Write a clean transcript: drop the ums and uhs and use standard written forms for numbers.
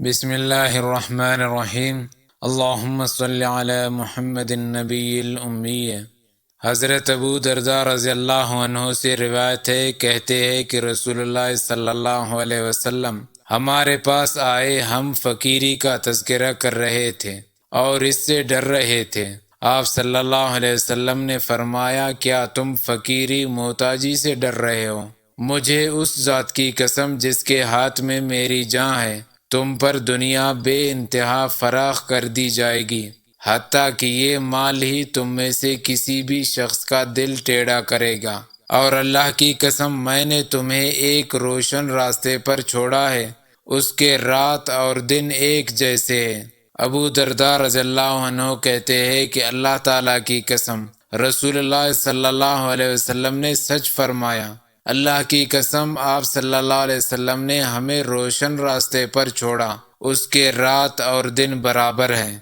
بسم اللہ الرحمن الرحیم۔ اللہم صلی علی محمد النبی الأمی۔ حضرت ابو درداء رضی اللہ عنہ سے روایت ہے، کہتے ہیں کہ رسول اللہ صلی اللہ علیہ وسلم ہمارے پاس آئے، ہم فقیری کا تذکرہ کر رہے تھے اور اس سے ڈر رہے تھے۔ آپ صلی اللہ علیہ وسلم نے فرمایا، کیا تم فقیری محتاجی سے ڈر رہے ہو؟ مجھے اس ذات کی قسم جس کے ہاتھ میں میری جان ہے، تم پر دنیا بے انتہا فراخ کر دی جائے گی، حتیٰ کہ یہ مال ہی تم میں سے کسی بھی شخص کا دل ٹیڑھا کرے گا۔ اور اللہ کی قسم، میں نے تمہیں ایک روشن راستے پر چھوڑا ہے، اس کے رات اور دن ایک جیسے ہیں۔ ابو درداء رضی اللہ عنہ کہتے ہیں کہ اللہ تعالیٰ کی قسم، رسول اللہ صلی اللہ علیہ وسلم نے سچ فرمایا۔ اللہ کی قسم، آپ صلی اللہ علیہ وسلم نے ہمیں روشن راستے پر چھوڑا، اس کے رات اور دن برابر ہیں۔